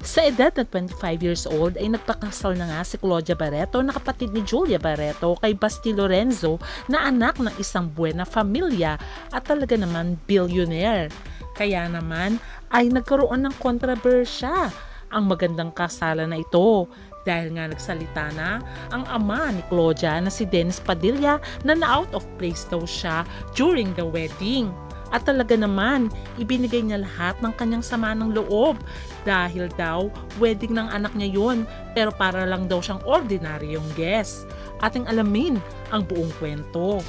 Sa edad na 25 years old ay nagpakasal na nga si Claudia Barreto na kapatid ni Julia Barreto kay Basti Lorenzo na anak ng isang buena familia at talaga naman billionaire. Kaya naman ay nagkaroon ng kontrobersya ang magandang kasalan na ito dahil nga nagsalita na ang ama ni Claudia na si Dennis Padilla na out of place daw siya during the wedding. At talaga naman, ibinigay niya lahat ng kanyang sama ng loob dahil daw wedding ng anak niya yun pero para lang daw siyang ordinaryong guest. Ating alamin ang buong kwento.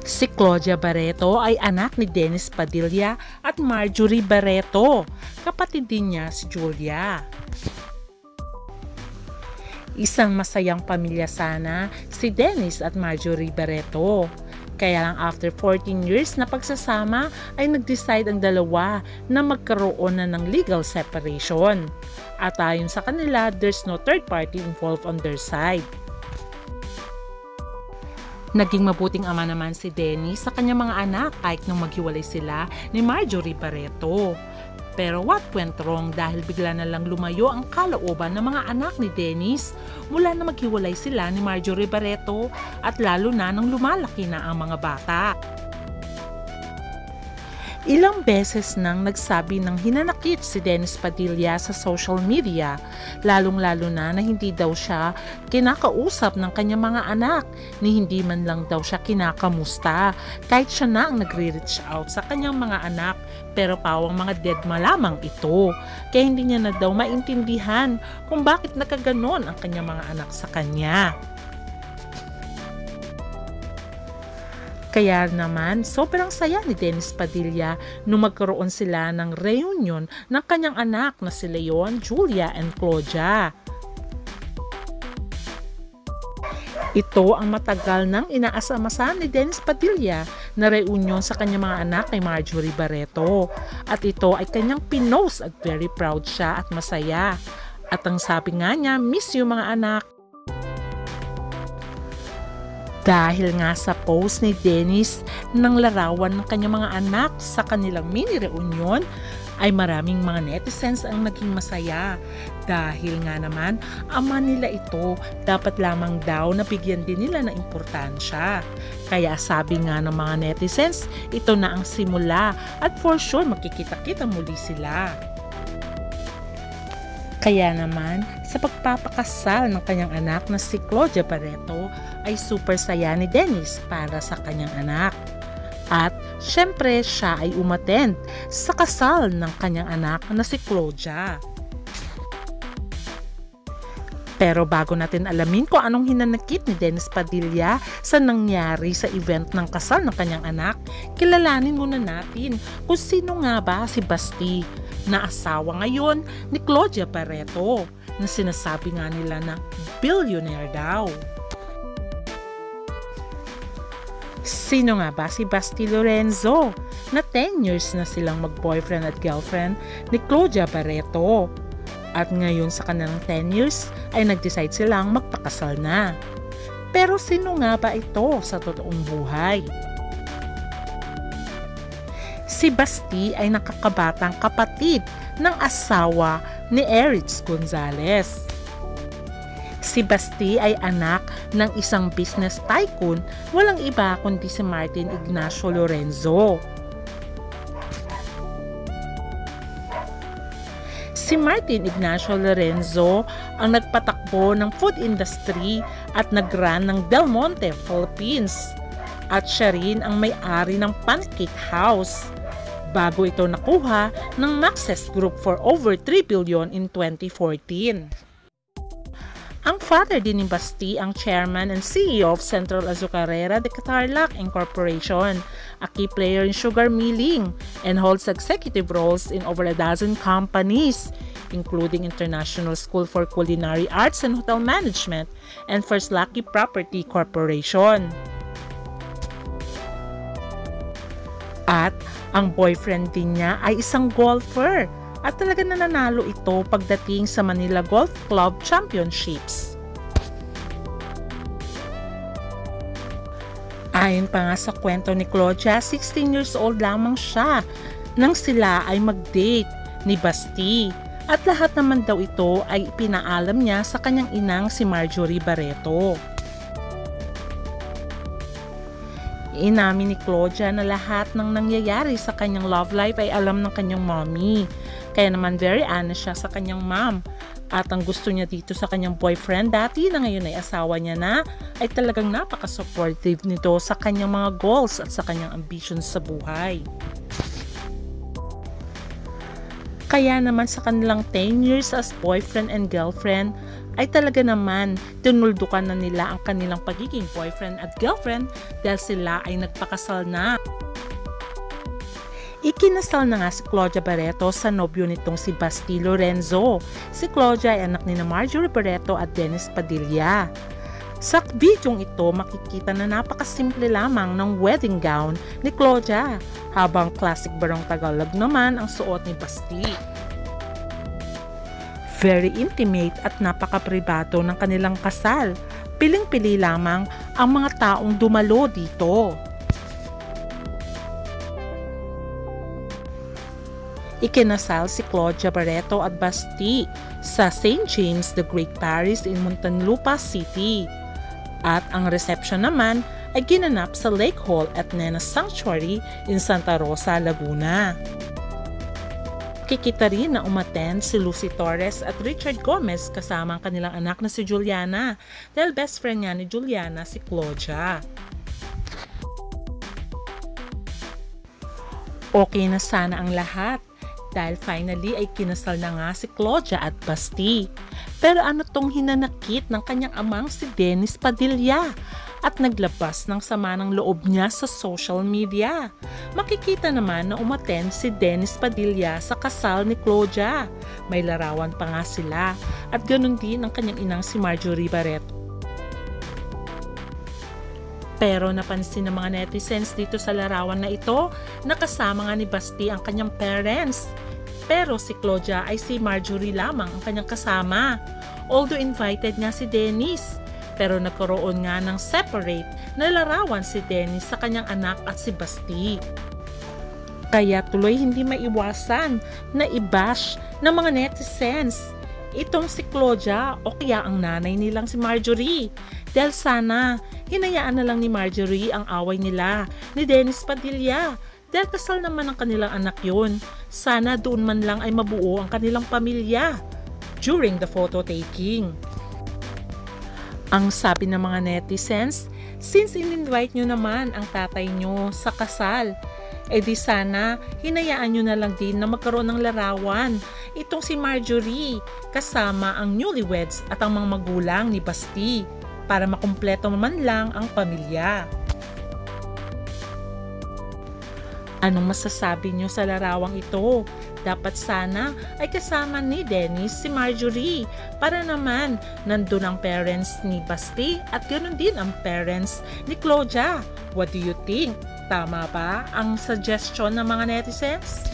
Si Claudia Barreto ay anak ni Dennis Padilla at Marjorie Barreto. Kapatid din niya si Julia. Isang masayang pamilya sana si Dennis at Marjorie Barreto. Kaya lang after 14 years na pagsasama ay nag-decide ang dalawa na magkaroon na ng legal separation. At ayon sa kanila, there's no third party involved on their side. Naging mabuting ama naman si Dennis sa kanyang mga anak kahit nung maghiwalay sila ni Marjorie Barreto. Pero what went wrong dahil bigla na lang lumayo ang kalooban ng mga anak ni Dennis mula na maghiwalay sila ni Marjorie Barreto at lalo na nang lumalaki na ang mga bata. Ilang beses nang nagsabi ng hinanakit si Dennis Padilla sa social media, lalong-lalo na hindi daw siya kinakausap ng kanyang mga anak, ni hindi man lang daw siya kinakamusta, kahit siya na ang nagre-reach out sa kanyang mga anak, pero pawang mga deadma lamang ito, kaya hindi niya na daw maintindihan kung bakit nakaganon ang kanyang mga anak sa kanya. Kaya naman, sobrang saya ni Dennis Padilla nung magkaroon sila ng reunion ng kanyang anak na si Leon, Julia, and Claudia. Ito ang matagal nang inaasamasan ni Dennis Padilla na reunion sa kanyang mga anak kay Marjorie Barreto. At ito ay kanyang pinost at very proud siya at masaya. At ang sabi nga niya, miss you mga anak. Dahil nga sa post ni Dennis ng larawan ng kanyang mga anak sa kanilang mini reunion, ay maraming mga netizens ang naging masaya. Dahil nga naman, ama nila ito, dapat lamang daw na bigyan din nila ng importansya. Kaya sabi nga ng mga netizens, ito na ang simula at for sure makikita-kita muli sila. Kaya naman, sa pagpapakasal ng kanyang anak na si Claudia Barreto ay super saya ni Dennis para sa kanyang anak. At syempre siya ay umattend sa kasal ng kanyang anak na si Claudia. Pero bago natin alamin kung anong hinanakit ni Dennis Padilla sa nangyari sa event ng kasal ng kanyang anak, kilalanin muna natin kung sino nga ba si Basti, na asawa ngayon ni Claudia Barreto, na sinasabi nga nila na billionaire daw. Sino nga ba si Basti Lorenzo, na 10 years na silang mag-boyfriend at girlfriend ni Claudia Barreto? At ngayon sa kanilang 10 years ay nag-decide silang magpakasal na. Pero sino nga ba ito sa totoong buhay? Si Basti ay nakakabatang kapatid ng asawa ni Eritz Gonzalez. Si Basti ay anak ng isang business tycoon, walang iba kundi si Martin Ignacio Lorenzo. Si Martin Ignacio Lorenzo ang nagpatakbo ng food industry at nag-run ng Del Monte, Philippines. At siya rin ang may-ari ng Pancake House, bago ito nakuha ng Maxes Group for over 3 billion in 2014. Ang father din ni Basti ang chairman and CEO of Central Azucarera de Tarlac Incorporation, a key player in sugar milling, and holds executive roles in over a dozen companies, including International School for Culinary Arts and Hotel Management and First Lucky Property Corporation. At ang boyfriend din niya ay isang golfer at talaga nananalo ito pagdating sa Manila Golf Club Championships. Ayon pa nga sa kwento ni Claudia, 16 years old lamang siya nang sila ay mag-date ni Basti. At lahat naman daw ito ay pinaalam niya sa kanyang inang si Marjorie Barreto. Inamin ni Claudia na lahat ng nangyayari sa kanyang love life ay alam ng kanyang mommy. Kaya naman very honest siya sa kanyang mom. At ang gusto niya dito sa kanyang boyfriend dati na ngayon ay asawa niya na ay talagang napaka-supportive nito sa kanyang mga goals at sa kanyang ambitions sa buhay. Kaya naman sa kanilang 10 years as boyfriend and girlfriend ay talaga naman tinuldukan na nila ang kanilang pagiging boyfriend at girlfriend dahil sila ay nagpakasal na. Ikinasal na nga si Claudia Barreto sa nobyo nitong si Basti Lorenzo. Si Claudia ay anak ni Marjorie Barreto at Dennis Padilla. Sa videong ito, makikita na napakasimple lamang ng wedding gown ni Claudia, habang classic barong Tagalog naman ang suot ni Basti. Very intimate at napaka-pribado ng kanilang kasal. Piling-pili lamang ang mga taong dumalo dito. Ikinasal si Claudia Barreto at Basti sa St. James the Great Parish in Muntinlupa City. At ang reception naman ay ginanap sa Lake Hall at Nena Sanctuary in Santa Rosa, Laguna. Kikita rin na umattend si Lucy Torres at Richard Gomez kasama ang kanilang anak na si Juliana dahil best friend niya ni Juliana si Claudia. Okay na sana ang lahat dahil finally ay kinasal na nga si Claudia at Basti. Pero ano tong hinanakit ng kanyang amang si Dennis Padilla at naglabas ng sama ng loob niya sa social media. Makikita naman na umattend si Dennis Padilla sa kasal ni Claudia. May larawan pa nga sila at ganun din ang kanyang inang si Marjorie Barreto. Pero napansin ng mga netizens dito sa larawan na ito na kasama nga ni Basti ang kanyang parents. Pero si Claudia ay si Marjorie lamang ang kanyang kasama. Although invited nga si Dennis. Pero nagkaroon nga ng separate na larawan si Dennis sa kanyang anak at si Basti. Kaya tuloy hindi maiwasan na i-bash ng mga netizens itong si Claudia o kaya ang nanay nilang si Marjorie. Dahil sana hinayaan na lang ni Marjorie ang away nila ni Dennis Padilla. Dahil kasal naman ang kanilang anak yun. Sana doon man lang ay mabuo ang kanilang pamilya during the photo taking. Ang sabi ng mga netizens, since in-invite nyo naman ang tatay nyo sa kasal, di sana hinayaan nyo na lang din na magkaroon ng larawan itong si Marjorie kasama ang newlyweds at ang mga magulang ni Basti para makumpleto man lang ang pamilya. Anong masasabi nyo sa larawang ito? Dapat sana ay kasama ni Dennis si Marjorie para naman nandun ang parents ni Basti at ganoon din ang parents ni Claudia. What do you think? Tama ba ang suggestion ng mga netizens?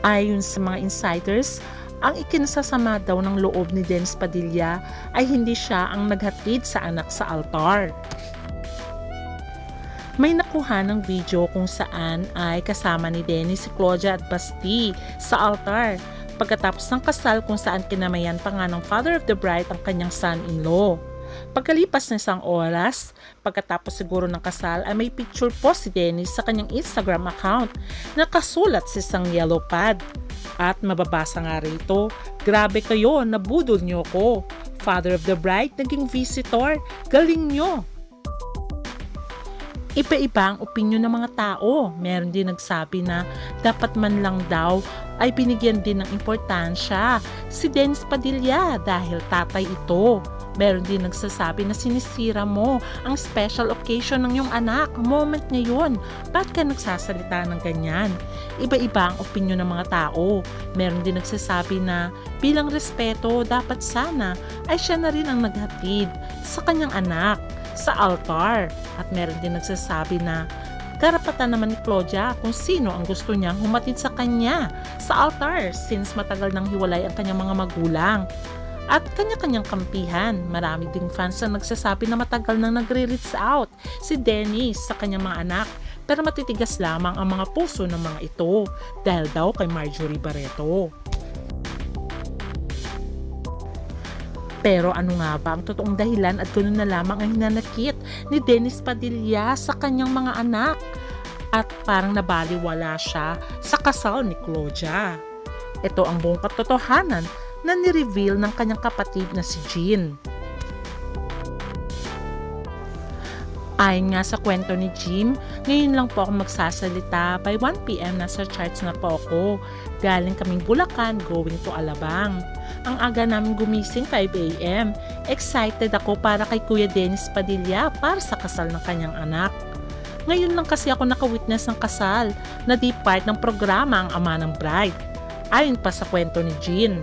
Ayon sa mga insiders, ang ikinasasama daw ng loob ni Dennis Padilla ay hindi siya ang naghatid sa anak sa altar. May nakuha ng video kung saan ay kasama ni Dennis si Claudia at Basti sa altar pagkatapos ng kasal kung saan kinamayan pa nga ng father of the bride ang kanyang son-in-law. Pagkalipas ng isang oras, pagkatapos siguro ng kasal ay may picture post si Dennis sa kanyang Instagram account na kasulat sa isang yellow pad. At mababasa nga rito, "Grabe kayo, nabudol nyo ko. Father of the bride, naging visitor. Galing nyo." Iba-iba ang opinyon ng mga tao. Meron din nagsabi na dapat man lang daw ay binigyan din ng importansya si Dennis Padilla dahil tatay ito. Meron din nagsasabi na sinisira mo ang special occasion ng iyong anak. Moment niya yun. Ba't ka nagsasalita ng ganyan? Iba-iba ang opinyon ng mga tao. Meron din nagsasabi na bilang respeto, dapat sana ay siya na rin ang naghatid sa kanyang anak sa altar. At meron din nagsasabi na Karapatan naman ni Claudia kung sino ang gusto niyang humatid sa kanya sa altar since matagal nang hiwalay ang kanyang mga magulang. At kanya-kanyang kampihan, marami ding fans na nagsasabi na matagal nang nagre-reach out si Dennis sa kanyang mga anak, pero matitigas lamang ang mga puso ng mga ito dahil daw kay Marjorie Barreto. Pero ano nga ba ang totoong dahilan at ganoon na lamang ang hinanakit ni Dennis Padilla sa kanyang mga anak? At parang nabaliwala siya sa kasal ni Claudia. Ito ang buong katotohanan na ni-reveal ng kanyang kapatid na si Jean. Ayon nga sa kwento ni Jim, ngayon lang po ako magsasalita. By 1 PM nasa charts na po ako. Galing kaming Bulacan, going to Alabang. Ang aga namin gumising 5 AM. Excited ako para kay Kuya Dennis Padilla para sa kasal ng kanyang anak. Ngayon lang kasi ako naka-witness ng kasal na di part ng programa ang ama ng bride. Ayon pa sa kwento ni Jean.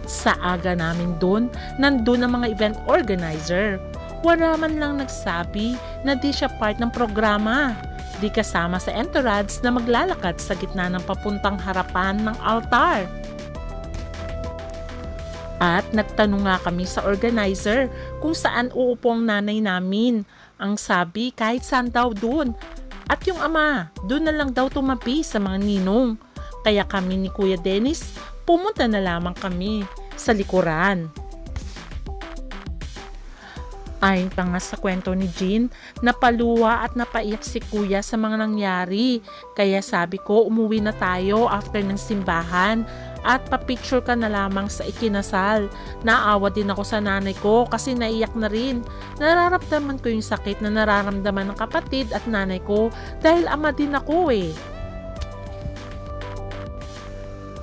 Sa aga namin doon, nandun ang mga event organizer. Wala man lang nagsabi na di siya part ng programa. Di kasama sa entourage na maglalakad sa gitna ng papuntang harapan ng altar. At nagtanong nga kami sa organizer kung saan uupo ang nanay namin. Ang sabi kahit saan daw doon. At yung ama, doon na lang daw tumabi sa mga ninong. Kaya kami ni Kuya Dennis, pumunta na lamang kami sa likuran. Ayon pa nga sa kwento ni Jean, napaluwa at napaiyak si Kuya sa mga nangyari. Kaya sabi ko umuwi na tayo after ng simbahan at papicture ka na lamang sa ikinasal. Naawa din ako sa nanay ko kasi naiyak na rin. Nararamdaman ko yung sakit na nararamdaman ng kapatid at nanay ko dahil ama din ako eh.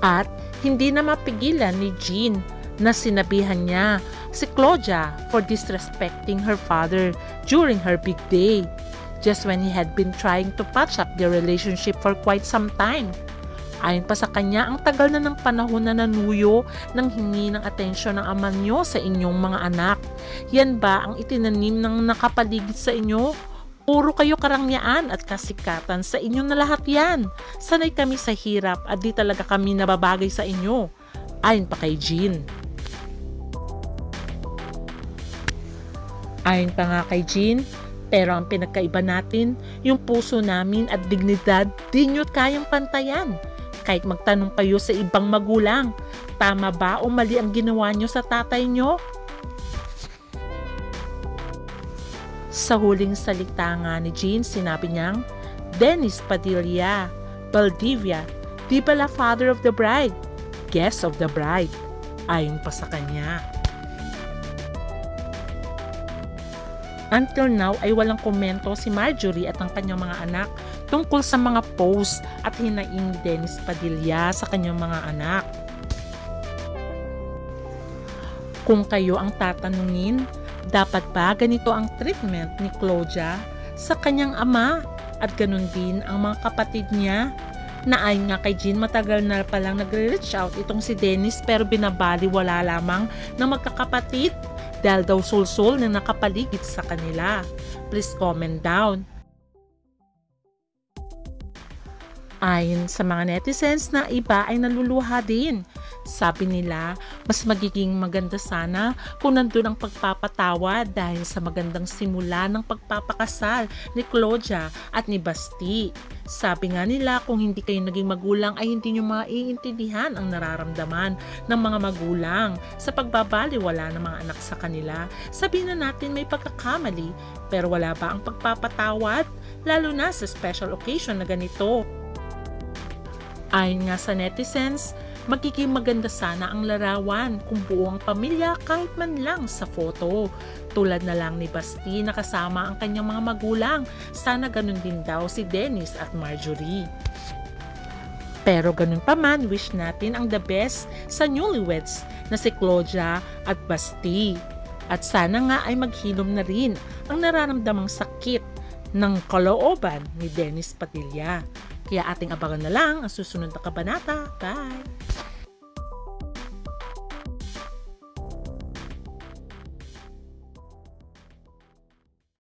At hindi na mapigilan ni Jean na sinabihan niya si Claudia for disrespecting her father during her big day, just when he had been trying to patch up their relationship for quite some time. Ayon pa sa kanya, ang tagal na ng panahon na nanuyo ng hingi ng atensyon ng ama niyo sa inyong mga anak. Yan ba ang itinanim ng nakapaligid sa inyo? Puro kayo karangyaan at kasikatan, sa inyo na lahat yan. Sanay kami sa hirap at di talaga kami nababagay sa inyo. Ayon pa kay Jean. Ayon pa nga kay Jean, pero ang pinagkaiba natin, yung puso namin at dignidad, di nyo kayang pantayan. Kahit magtanong kayo sa ibang magulang, tama ba o mali ang ginawa nyo sa tatay nyo? Sa huling salita nga ni Jean, sinabi niyang, Dennis Padilla, Valdivia, di pala father of the bride, guest of the bride. Ayon pa sa kanya. Until now ay walang komento si Marjorie at ang kanyang mga anak tungkol sa mga post at hinaing Dennis Padilla sa kanyang mga anak. Kung kayo ang tatanungin, dapat ba ganito ang treatment ni Claudia sa kanyang ama at ganun din ang mga kapatid niya? Na ayon nga kay Jean, matagal na palang nagre-reach out itong si Dennis pero binabaliwala lamang ng magkakapatid dahil daw sulsul na nakapaligid sa kanila. Please comment down. Ayon sa mga netizens na iba ay naluluha din. Sabi nila, mas magiging maganda sana kung nandun ang pagpapatawa dahil sa magandang simula ng pagpapakasal ni Claudia at ni Basti. Sabi nga nila, kung hindi kayo naging magulang ay hindi nyo maiintindihan ang nararamdaman ng mga magulang sa pagbabaliwala ng mga anak sa kanila. Sabihin na natin may pagkakamali, pero wala ba ang pagpapatawad? Lalo na sa special occasion na ganito. Ayon nga sa netizens, magiging maganda sana ang larawan kung buo ang pamilya kahit man lang sa photo. Tulad na lang ni Basti na kasama ang kanyang mga magulang. Sana ganun din daw si Dennis at Marjorie. Pero ganun pa man, wish natin ang the best sa newlyweds na si Claudia at Basti. At sana nga ay maghilom na rin ang nararamdamang sakit ng kalooban ni Dennis Padilla. Kaya ating abangan na lang ang susunod na kabanata. Bye!